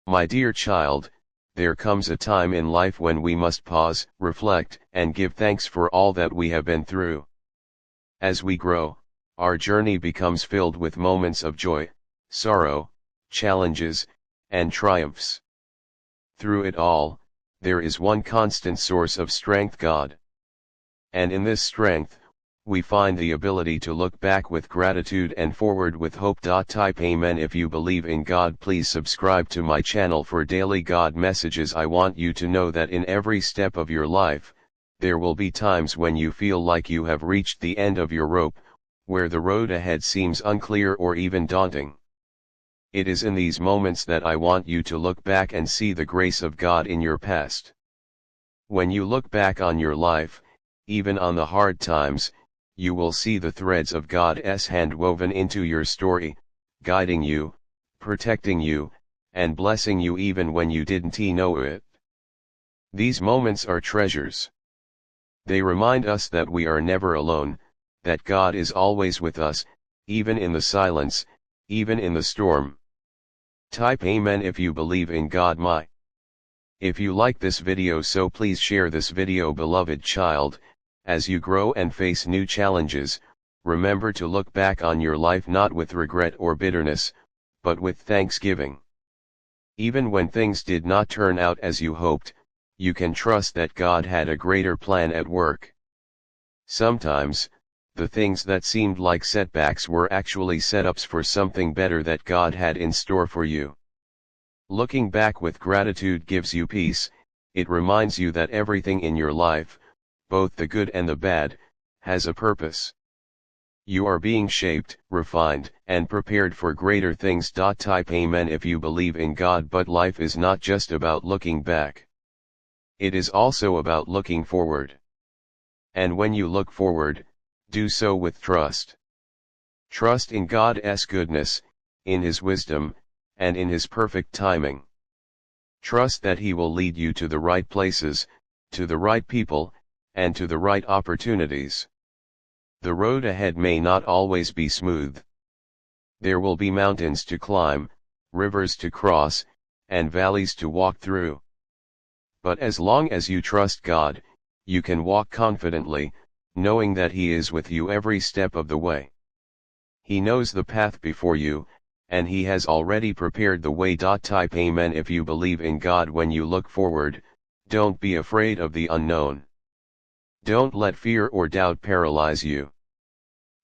My dear child, there comes a time in life when we must pause, reflect, and give thanks for all that we have been through. As we grow, our journey becomes filled with moments of joy, sorrow, challenges, and triumphs. Through it all, there is one constant source of strength: God. And in this strength, we find the ability to look back with gratitude and forward with hope. Type Amen if you believe in God. Please subscribe to my channel for daily God messages. I want you to know that in every step of your life, there will be times when you feel like you have reached the end of your rope, where the road ahead seems unclear or even daunting. It is in these moments that I want you to look back and see the grace of God in your past. When you look back on your life, even on the hard times, you will see the threads of God's hand woven into your story, guiding you, protecting you, and blessing you even when you didn't know it. These moments are treasures. They remind us that we are never alone, that God is always with us, even in the silence, even in the storm. Type Amen if you believe in God. If you like this video, so please share this video. Beloved child, as you grow and face new challenges, remember to look back on your life not with regret or bitterness, but with thanksgiving. Even when things did not turn out as you hoped, you can trust that God had a greater plan at work. Sometimes, the things that seemed like setbacks were actually setups for something better that God had in store for you. Looking back with gratitude gives you peace. It reminds you that everything in your life, both the good and the bad, has a purpose. You are being shaped, refined, and prepared for greater things. Type Amen if you believe in God. But life is not just about looking back. It is also about looking forward. And when you look forward, do so with trust. Trust in God's goodness, in His wisdom, and in His perfect timing. Trust that He will lead you to the right places, to the right people, and to the right opportunities. The road ahead may not always be smooth. There will be mountains to climb, rivers to cross, and valleys to walk through. But as long as you trust God, you can walk confidently, knowing that He is with you every step of the way. He knows the path before you, and He has already prepared the way. Type Amen if you believe in God. When you look forward, don't be afraid of the unknown. Don't let fear or doubt paralyze you.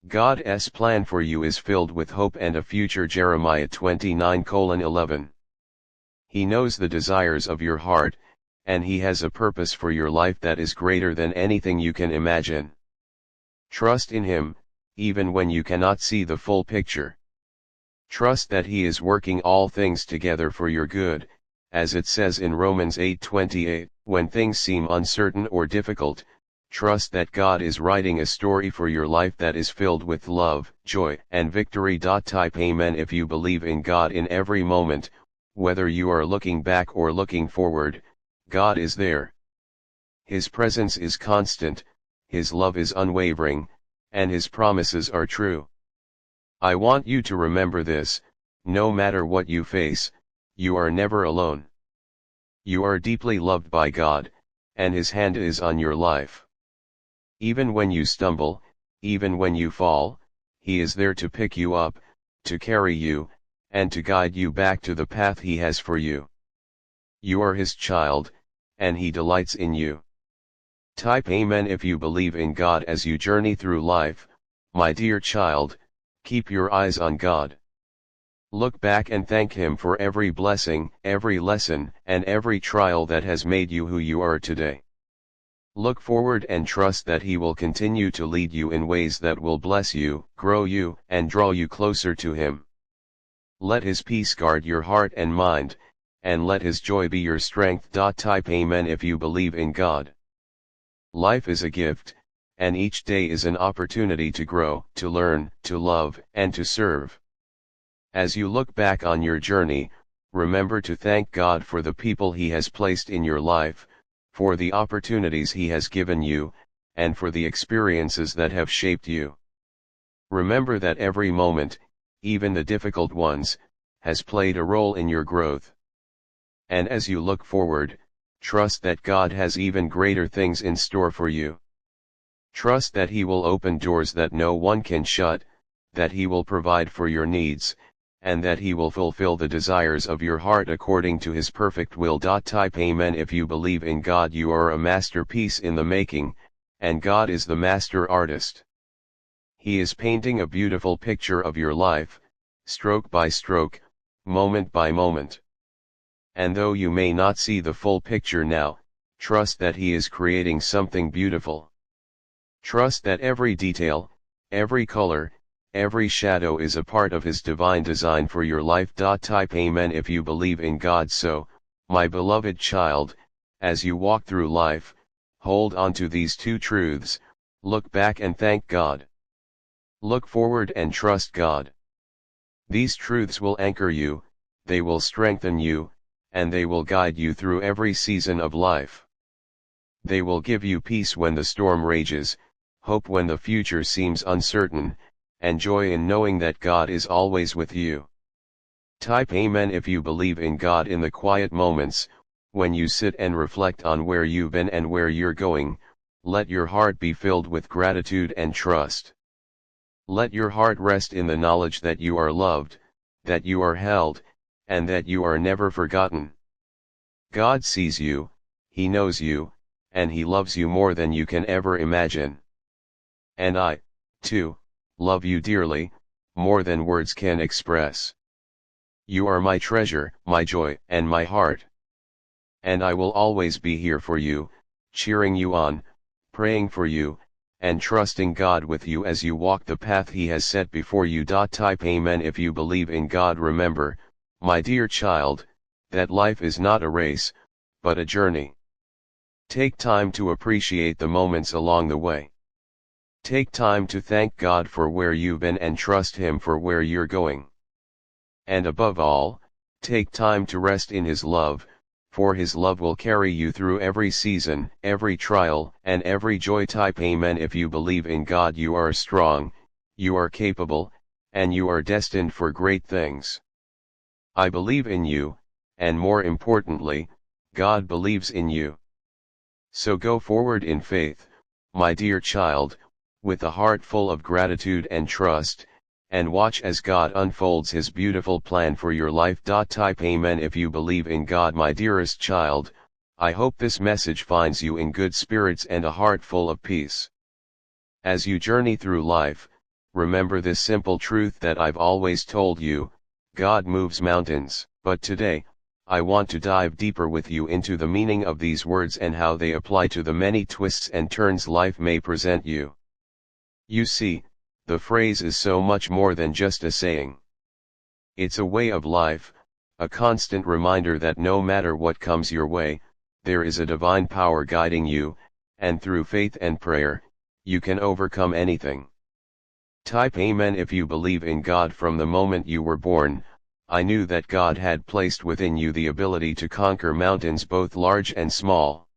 God's plan for you is filled with hope and a future. Jeremiah 29:11. He knows the desires of your heart, and He has a purpose for your life that is greater than anything you can imagine. Trust in Him, even when you cannot see the full picture. Trust that He is working all things together for your good, as it says in Romans 8:28. When things seem uncertain or difficult, trust that God is writing a story for your life that is filled with love, joy, and victory. Type Amen if you believe in God. In every moment, whether you are looking back or looking forward, God is there. His presence is constant, His love is unwavering, and His promises are true. I want you to remember this: no matter what you face, you are never alone. You are deeply loved by God, and His hand is on your life. Even when you stumble, even when you fall, He is there to pick you up, to carry you, and to guide you back to the path He has for you. You are His child, and He delights in you. Type Amen if you believe in God. As you journey through life, my dear child, keep your eyes on God. Look back and thank Him for every blessing, every lesson, and every trial that has made you who you are today. Look forward and trust that He will continue to lead you in ways that will bless you, grow you, and draw you closer to Him. Let His peace guard your heart and mind, and let His joy be your strength. Type Amen if you believe in God. Life is a gift, and each day is an opportunity to grow, to learn, to love, and to serve. As you look back on your journey, remember to thank God for the people He has placed in your life, for the opportunities He has given you, and for the experiences that have shaped you. Remember that every moment, even the difficult ones, has played a role in your growth. And as you look forward, trust that God has even greater things in store for you. Trust that He will open doors that no one can shut, that He will provide for your needs, and that He will fulfill the desires of your heart according to His perfect will. Type Amen if you believe in God. You are a masterpiece in the making, and God is the master artist. He is painting a beautiful picture of your life, stroke by stroke, moment by moment. And though you may not see the full picture now, trust that He is creating something beautiful. Trust that every detail, every color, every shadow is a part of His divine design for your life. Type Amen if you believe in God. So, my beloved child, as you walk through life, hold on to these two truths: look back and thank God. Look forward and trust God. These truths will anchor you, they will strengthen you, and they will guide you through every season of life. They will give you peace when the storm rages, hope when the future seems uncertain, and joy in knowing that God is always with you. Type Amen if you believe in God. In the quiet moments, when you sit and reflect on where you've been and where you're going, let your heart be filled with gratitude and trust. Let your heart rest in the knowledge that you are loved, that you are held, and that you are never forgotten. God sees you, He knows you, and He loves you more than you can ever imagine. And I, too, love you dearly, more than words can express. You are my treasure, my joy, and my heart. And I will always be here for you, cheering you on, praying for you, and trusting God with you as you walk the path He has set before you. Type Amen if you believe in God. Remember, my dear child, that life is not a race, but a journey. Take time to appreciate the moments along the way. Take time to thank God for where you've been and trust Him for where you're going. And above all, take time to rest in His love, for His love will carry you through every season, every trial, and every joy. Type Amen if you believe in God. You are strong, you are capable, and you are destined for great things. I believe in you, and more importantly, God believes in you. So go forward in faith, my dear child, with a heart full of gratitude and trust, and watch as God unfolds His beautiful plan for your life. Type Amen if you believe in God. My dearest child, I hope this message finds you in good spirits and a heart full of peace. As you journey through life, remember this simple truth that I've always told you: God moves mountains. But today, I want to dive deeper with you into the meaning of these words and how they apply to the many twists and turns life may present you. You see, the phrase is so much more than just a saying. It's a way of life, a constant reminder that no matter what comes your way, there is a divine power guiding you, and through faith and prayer, you can overcome anything. Type Amen if you believe in God. From the moment you were born, I knew that God had placed within you the ability to conquer mountains, both large and small.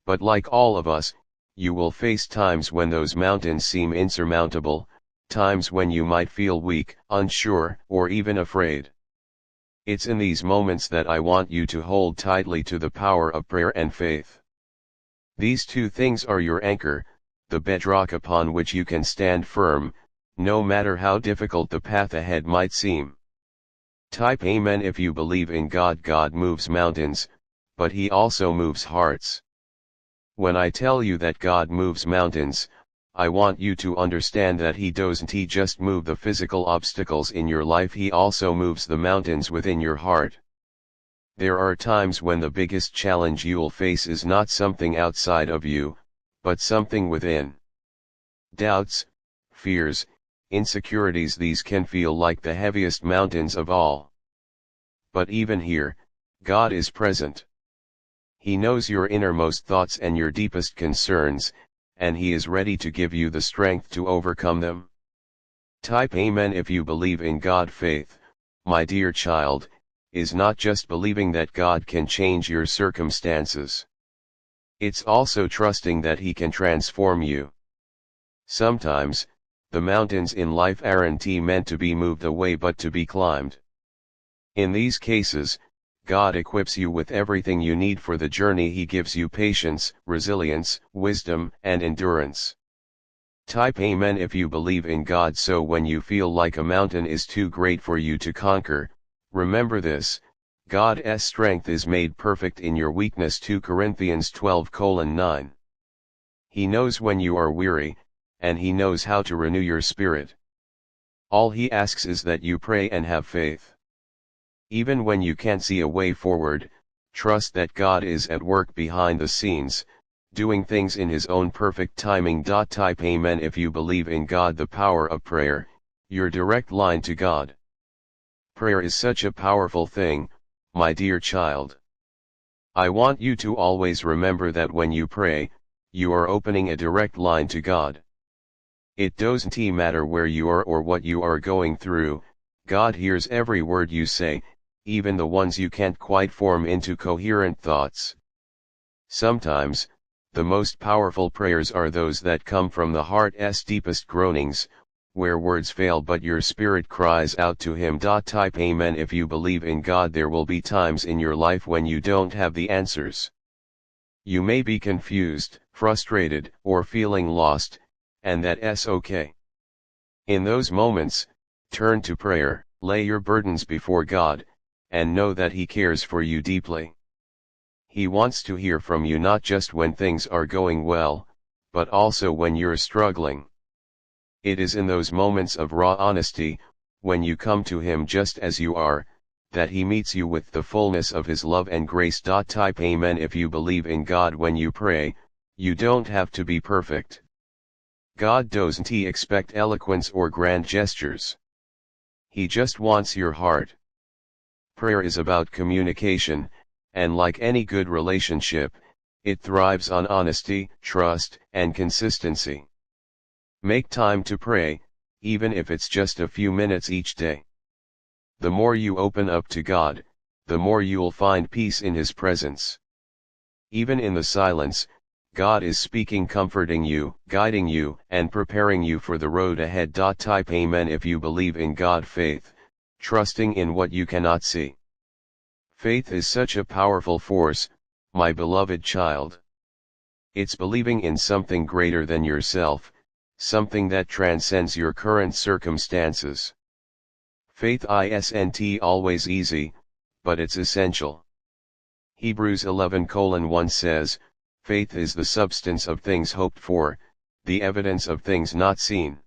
But like all of us, you will face times when those mountains seem insurmountable, times when you might feel weak, unsure, or even afraid. It's in these moments that I want you to hold tightly to the power of prayer and faith. These two things are your anchor, the bedrock upon which you can stand firm, no matter how difficult the path ahead might seem. Type Amen if you believe in God. God moves mountains, but He also moves hearts. When I tell you that God moves mountains, I want you to understand that He doesn't just move the physical obstacles in your life, He also moves the mountains within your heart. There are times when the biggest challenge you'll face is not something outside of you, but something within. Doubts, fears, insecurities, these can feel like the heaviest mountains of all. But even here, God is present. He knows your innermost thoughts and your deepest concerns, and He is ready to give you the strength to overcome them. Type Amen if you believe in God. Faith, my dear child, is not just believing that God can change your circumstances. It's also trusting that He can transform you. Sometimes, the mountains in life aren't meant to be moved away but to be climbed. In these cases, God equips you with everything you need for the journey. He gives you patience, resilience, wisdom, and endurance. Type Amen if you believe in God. So when you feel like a mountain is too great for you to conquer, remember this: God's strength is made perfect in your weakness. 2 Corinthians 12:9. He knows when you are weary, and He knows how to renew your spirit. All He asks is that you pray and have faith. Even when you can't see a way forward, trust that God is at work behind the scenes, doing things in His own perfect timing. Type Amen if you believe in God. The power of prayer, your direct line to God. Prayer is such a powerful thing, my dear child. I want you to always remember that when you pray, you are opening a direct line to God. It doesn't matter where you are or what you are going through, God hears every word you say, even the ones you can't quite form into coherent thoughts. Sometimes, the most powerful prayers are those that come from the heart's deepest groanings, where words fail but your spirit cries out to Him. Type Amen if you believe in God. There will be times in your life when you don't have the answers. You may be confused, frustrated, or feeling lost, and that's okay. In those moments, turn to prayer, lay your burdens before God, and know that He cares for you deeply. He wants to hear from you not just when things are going well, but also when you're struggling. It is in those moments of raw honesty, when you come to Him just as you are, that He meets you with the fullness of His love and grace. Type Amen if you believe in God. When you pray, you don't have to be perfect. God doesn't expect eloquence or grand gestures. He just wants your heart. Prayer is about communication, and like any good relationship, it thrives on honesty, trust, and consistency. Make time to pray, even if it's just a few minutes each day. The more you open up to God, the more you'll find peace in His presence. Even in the silence, God is speaking, comforting you, guiding you, and preparing you for the road ahead. Type Amen if you believe in God. Faith, trusting in what you cannot see. Faith is such a powerful force, my beloved child. It's believing in something greater than yourself, something that transcends your current circumstances. Faith isn't always easy, but it's essential. Hebrews 11:1 says, faith is the substance of things hoped for, the evidence of things not seen.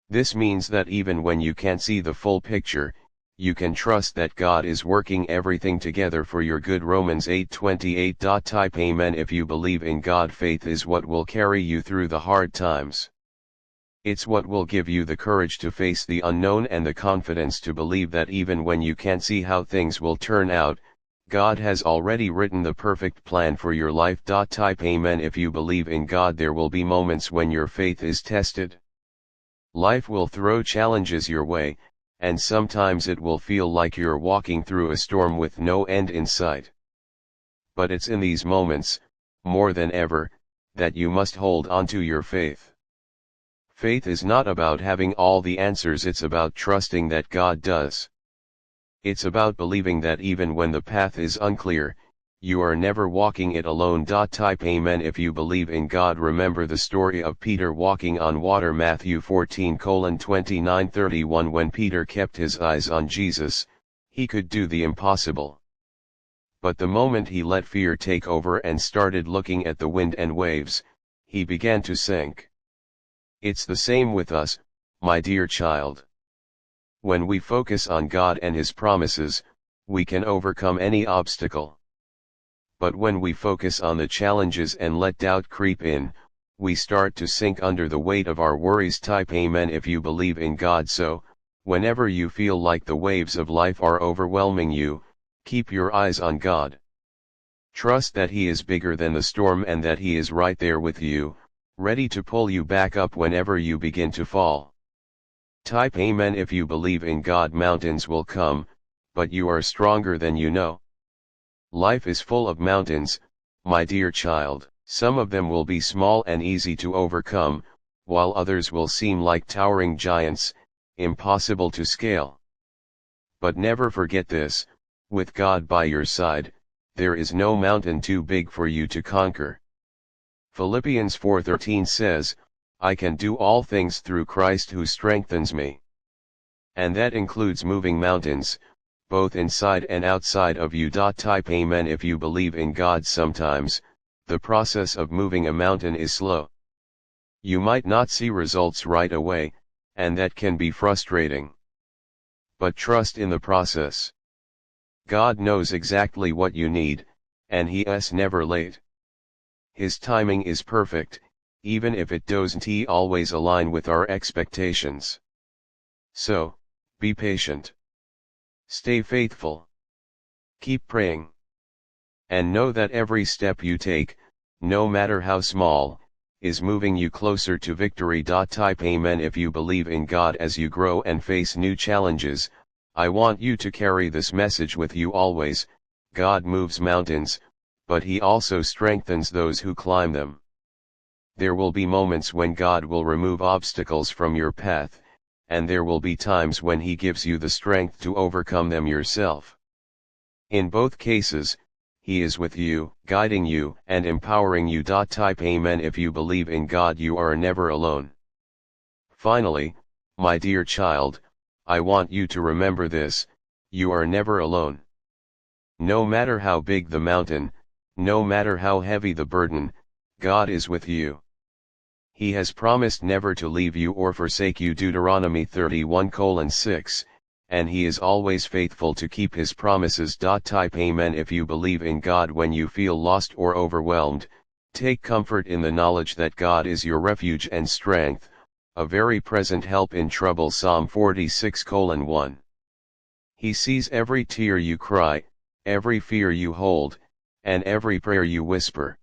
This means that even when you can't see the full picture, you can trust that God is working everything together for your good. Romans 8:28. Type Amen if you believe in God. Faith is what will carry you through the hard times. It's what will give you the courage to face the unknown and the confidence to believe that even when you can't see how things will turn out, God has already written the perfect plan for your life. Type Amen if you believe in God. There will be moments when your faith is tested. Life will throw challenges your way, and sometimes it will feel like you're walking through a storm with no end in sight. But it's in these moments, more than ever, that you must hold on to your faith. Faith is not about having all the answers, it's about trusting that God does. It's about believing that even when the path is unclear, you are never walking it alone. Type Amen if you believe in God. Remember the story of Peter walking on water. Matthew 14:29-31. When Peter kept his eyes on Jesus, he could do the impossible. But the moment he let fear take over and started looking at the wind and waves, he began to sink. It's the same with us, my dear child. When we focus on God and His promises, we can overcome any obstacle. But when we focus on the challenges and let doubt creep in, we start to sink under the weight of our worries. Type Amen if you believe in God. So, whenever you feel like the waves of life are overwhelming you, keep your eyes on God. Trust that He is bigger than the storm and that He is right there with you, ready to pull you back up whenever you begin to fall. Type Amen if you believe in God. Mountains will come, but you are stronger than you know. Life is full of mountains, my dear child. Some of them will be small and easy to overcome, while others will seem like towering giants, impossible to scale. But never forget this: With God by your side, there is no mountain too big for you to conquer. Philippians 4:13 says, I can do all things through Christ who strengthens me. And that includes moving mountains, both inside and outside of you. Type amen if you believe in God. Sometimes, the process of moving a mountain is slow. You might not see results right away, and that can be frustrating. But trust in the process. God knows exactly what you need, and He is never late. His timing is perfect, even if it doesn't always align with our expectations. So, be patient. Stay faithful. Keep praying. And know that every step you take, no matter how small, is moving you closer to victory. Type amen if you believe in God. As you grow and face new challenges, I want you to carry this message with you always. God moves mountains, but He also strengthens those who climb them. There will be moments when God will remove obstacles from your path, and there will be times when He gives you the strength to overcome them yourself. In both cases, He is with you, guiding you and empowering you. Type amen if you believe in God. You are never alone. Finally, my dear child, I want you to remember this: you are never alone. No matter how big the mountain, no matter how heavy the burden, God is with you. He has promised never to leave you or forsake you. Deuteronomy 31:6, and He is always faithful to keep His promises. Type amen if you believe in God. When you feel lost or overwhelmed, take comfort in the knowledge that God is your refuge and strength, a very present help in trouble. Psalm 46:1. He sees every tear you cry, every fear you hold, and every prayer you whisper.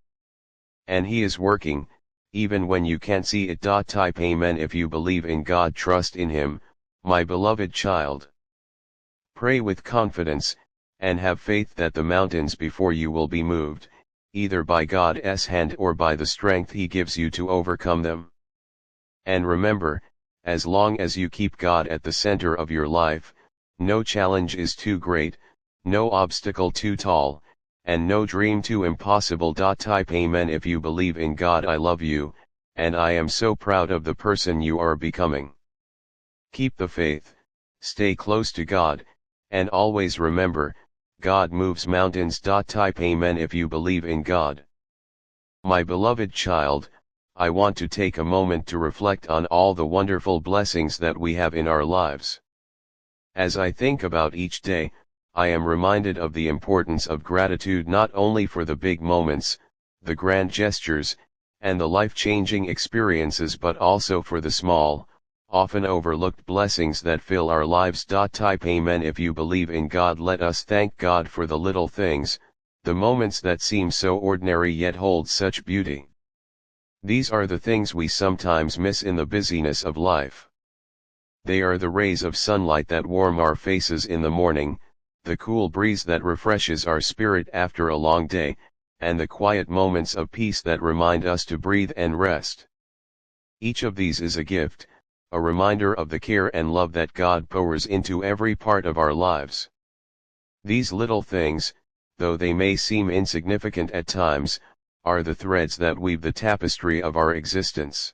And He is working, even when you can't see it. Type amen if you believe in God. Trust in Him, my beloved child. Pray with confidence, and have faith that the mountains before you will be moved, either by God's hand or by the strength He gives you to overcome them. And remember, as long as you keep God at the center of your life, no challenge is too great, no obstacle too tall, and no dream too impossible. Type amen if you believe in God. I love you, and I am so proud of the person you are becoming. Keep the faith, stay close to God, and always remember, God moves mountains. Type amen if you believe in God. My beloved child, I want to take a moment to reflect on all the wonderful blessings that we have in our lives. As I think about each day, I am reminded of the importance of gratitude, not only for the big moments, the grand gestures, and the life-changing experiences, but also for the small, often overlooked blessings that fill our lives. Type amen if you believe in God. Let us thank God for the little things, the moments that seem so ordinary yet hold such beauty. These are the things we sometimes miss in the busyness of life. They are the rays of sunlight that warm our faces in the morning, the cool breeze that refreshes our spirit after a long day, and the quiet moments of peace that remind us to breathe and rest. Each of these is a gift, a reminder of the care and love that God pours into every part of our lives. These little things, though they may seem insignificant at times, are the threads that weave the tapestry of our existence.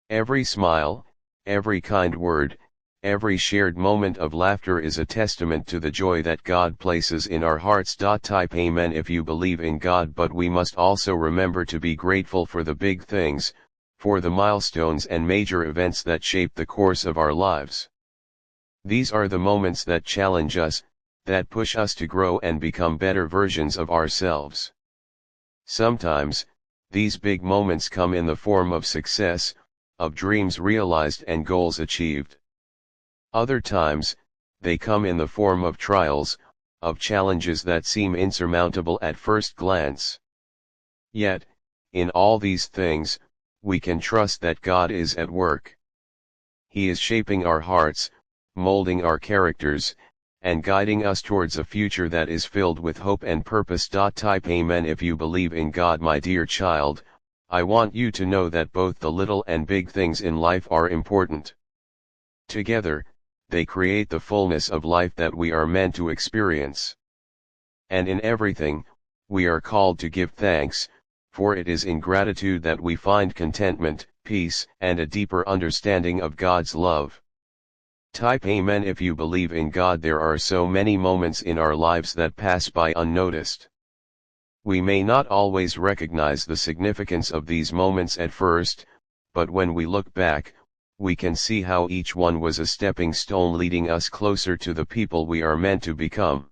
Every smile, every kind word, every shared moment of laughter is a testament to the joy that God places in our hearts. Type amen if you believe in God. But we must also remember to be grateful for the big things, for the milestones and major events that shape the course of our lives. These are the moments that challenge us, that push us to grow and become better versions of ourselves. Sometimes, these big moments come in the form of success, of dreams realized and goals achieved. Other times, they come in the form of trials, of challenges that seem insurmountable at first glance. Yet, in all these things, we can trust that God is at work. He is shaping our hearts, molding our characters, and guiding us towards a future that is filled with hope and purpose. Type amen if you believe in God. My dear child, I want you to know that both the little and big things in life are important. Together, they create the fullness of life that we are meant to experience. And in everything, we are called to give thanks, for it is in gratitude that we find contentment, peace, and a deeper understanding of God's love. Type Amen if you believe in God. There are so many moments in our lives that pass by unnoticed. We may not always recognize the significance of these moments at first, but when we look back, we can see how each one was a stepping stone leading us closer to the people we are meant to become.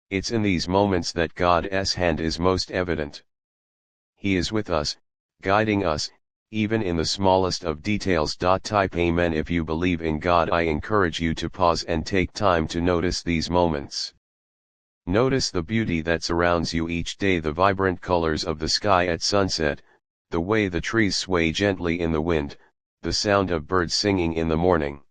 It's in these moments that God's hand is most evident. He is with us, guiding us, even in the smallest of details. Type Amen if you believe in God. I encourage you to pause and take time to notice these moments. Notice the beauty that surrounds you each day, the vibrant colors of the sky at sunset, the way the trees sway gently in the wind, the sound of birds singing in the morning.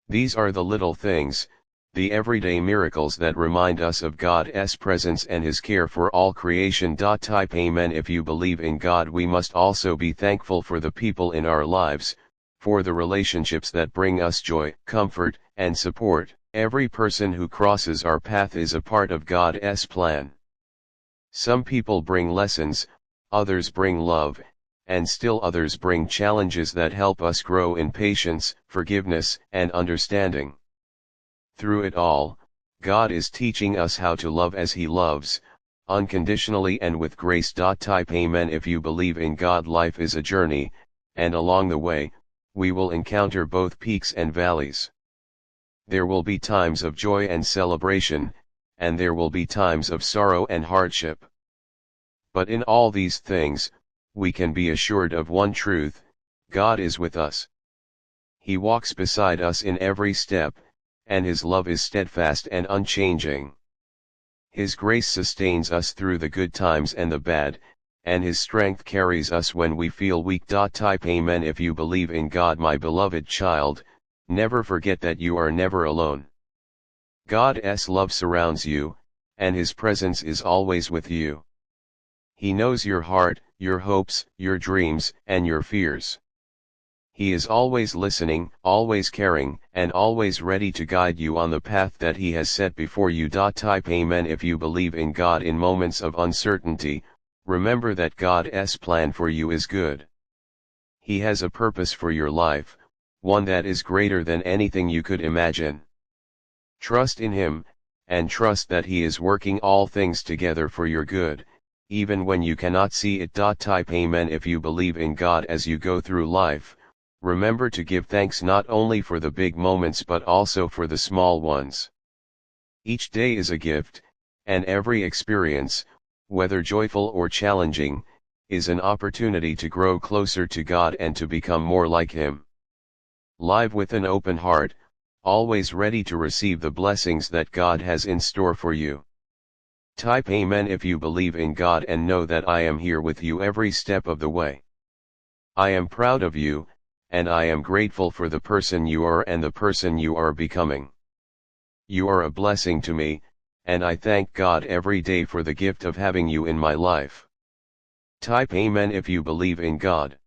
These are the little things, the everyday miracles that remind us of God's presence and His care for all creation. Type Amen if you believe in God. We must also be thankful for the people in our lives, for the relationships that bring us joy, comfort, and support. Every person who crosses our path is a part of God's plan. Some people bring lessons, others bring love, and still others bring challenges that help us grow in patience, forgiveness, and understanding. Through it all, God is teaching us how to love as He loves, unconditionally and with grace. Type Amen if you believe in God. Life is a journey, and along the way, we will encounter both peaks and valleys. There will be times of joy and celebration, and there will be times of sorrow and hardship. But in all these things, we can be assured of one truth: God is with us. He walks beside us in every step, and His love is steadfast and unchanging. His grace sustains us through the good times and the bad, and His strength carries us when we feel weak. Type Amen if you believe in God. My beloved child, never forget that you are never alone. God's love surrounds you, and His presence is always with you. He knows your heart, your hopes, your dreams, and your fears. He is always listening, always caring, and always ready to guide you on the path that He has set before you. Type Amen if you believe in God. In moments of uncertainty, remember that God's plan for you is good. He has a purpose for your life, one that is greater than anything you could imagine. Trust in Him, and trust that He is working all things together for your good, even when you cannot see it. Type Amen if you believe in God. As you go through life, remember to give thanks not only for the big moments but also for the small ones. Each day is a gift, and every experience, whether joyful or challenging, is an opportunity to grow closer to God and to become more like Him. Live with an open heart, always ready to receive the blessings that God has in store for you. Type Amen if you believe in God, and know that I am here with you every step of the way. I am proud of you, and I am grateful for the person you are and the person you are becoming. You are a blessing to me, and I thank God every day for the gift of having you in my life. Type Amen if you believe in God.